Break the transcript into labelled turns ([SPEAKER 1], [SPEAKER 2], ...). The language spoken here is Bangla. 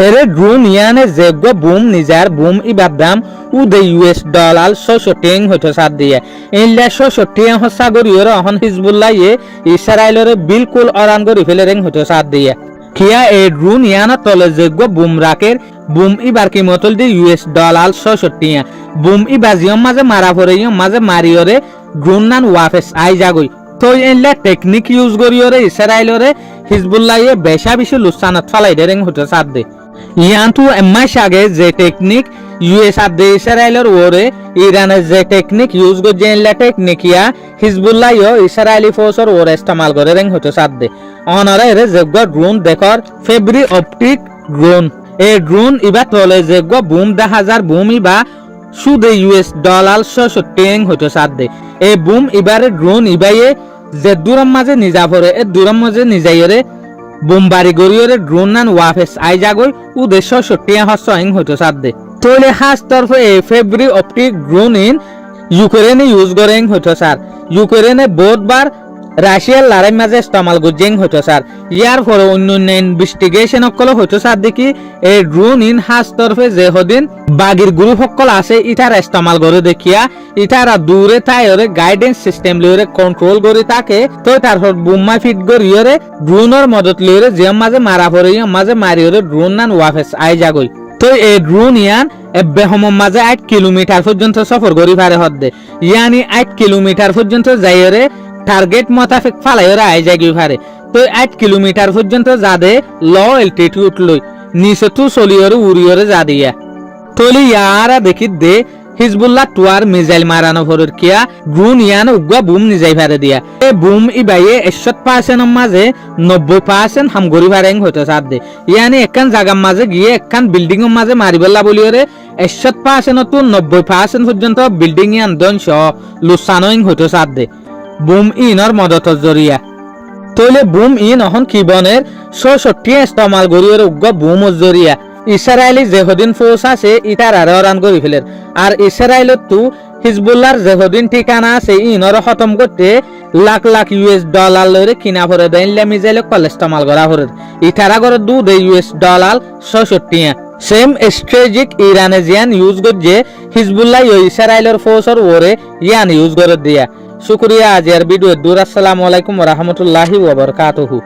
[SPEAKER 1] এরে ড্রোন ইয়ানে যেগো বুম নিজার বুম ইবার দাম উদে US ডলার ৬৬ হইতো সাত দিয়ে ইনলা ৬৬ হসা গরিয়র অহন হিজবুল্লাহ ইসরায়েলরে বিলকুল অরান গরি ফেলে রেং হইতো সাত দিয়ে কিয়া এ ড্রোন ইয়ানা তলে যেগো বুম রাকের বুম ইবার কি মতল দি US ডলার ৬৬ বুম ইবাজিয়ম মাঝে মারা পড়েইয়ম মাঝে মারিয়রে ড্রোন নান ওয়াফেস আই যাগই তো এনলা টেকনিক ইউজ করিয়রে ইসরায়েলরে হিজবুল্লাহ বেশা বেশি লুসানাত ফালাই দেরেং হইতো সাত দে ইয়ানটু এমাস আগে যে টেকনিক US আর দে ইসরায়েলের ওরে ইরানের যে টেকনিক ইউজ করছে এনলা টেকনিক ইয়া হিজবুল্লাহ ইসরায়েলি ফোর্সর ওরে ইস্তেমাল করে রেং হইতো সাত দে অনরা এর যেগো ড্রোন দেখর ফেব্রি অপটিক ড্রোন এই ড্রোন ইবা তলে যেগো বুম ১০০০ বুম ইবা সুদে US ডলার ৬৬ হইতো সাত দে এই বুম ইবারে ড্রোন ইবাইয়ে যে দূরম মাঝে নিজা পড়ে এ দূরম মাঝে নিজাইরে বোমবারি গরিয়রে ড্রোন নান ওয়াফেস আই যাগই উদ্দেশ্য ৬৬ হসইং হইতো সাত দে তলে হাস তরফে এ ফেব্রি অপটিক ড্রোন ইন ইউক্রেনে ইউজ করেন হইতো স্যার ইউক্রেনে বহুতবার রাশিয়ার লড়াই মাঝে ইস্তেমাল গুজেং হইতো স্যার ইয়ার পরে অন্য ইনভেস্টিগেশন সকল হইতো স্যার দেখি এই ড্রোন ইন হাস তরফে যে হদিন বাগির গ্রুপ সকল আছে ইটার ইস্তেমাল করে দেখিয়া ইটারা দূরে তাইরে গাইডেন্স সিস্টেম লিওরে কন্ট্রোল করে থাকে তো তারপর বুম্মা ফিট করিয়রে ড্রোনের মদত লিওরে যে মাঝে মারা পড়ে মাঝে মারিয়রে ড্রোন নান ওয়াফেস আই যাগই তো এই ড্রোন ইয়ান বেহমম মাঝে ৮ কিলোমিটার পর্যন্ত সফর করি পারে হদ্দে ইয়ানি ৮ কিলোমিটার পর্যন্ত যাইরে টার্গেট মোতাবেক ফালাইরা আই যাগি পারে তো ৮ কিলোমিটার পর্যন্ত যাদে লো অ্যালটিটিউড লই নিচে তো চলিয়রে উড়িয়রে যা দিয়া তলি ইয়ারা দেখি দে হিজবুল্লাহ টুয়ার মিসাইল মারানো ফরর কিয়া ড্রোন ইয়ান উগা বুম নিজাই পারে দিয়া এ বুম ইবাইয়ে ৬০% মাঝে ৯০% হামগরি পারেং হইতো সাত দে ইয়ানি একখান জাগার মাঝে গিয়ে একখান বিল্ডিং এর মাঝে মারিবেলা বলিয়রে ৬০% তো ৯০% পর্যন্ত বিল্ডিং ইয়ান ধ্বংস লুসানোইং হইতো সাত দে broom ইনর মদতর জরিয়া তইলে broom in Ahon কিবনের ৬৬ ইস্তেমাল করিয়রে উগা বুমর জরিয়া Israeli যেহদিন force আছে ইটার আর রান করি ফেলের আর ইসরায়েলত তো হিজবুল্লাহর যেহদিন ঠিকানা আছে ইনর খতম করতে লাখ লাখ US ডলার লইরে কিনা পরে দেনলে মিজাইলে কলেস্টেমাল করা পরে ইটারা করে দু দে US ডলার ৬৬ সেম স্ট্র্যাটেজিক ইরানে জিয়ান ইউজ করছে হিজবুল্লাহ ও ইসরায়েলের ফোর্সর ওরে ইয়ান ইউজ করে দিয়া শুকরিয়া আজের ভিডিও দূর আসসালামু আলাইকুম ওয়া রাহমাতুল্লাহি ওয়া বারাকাতুহু।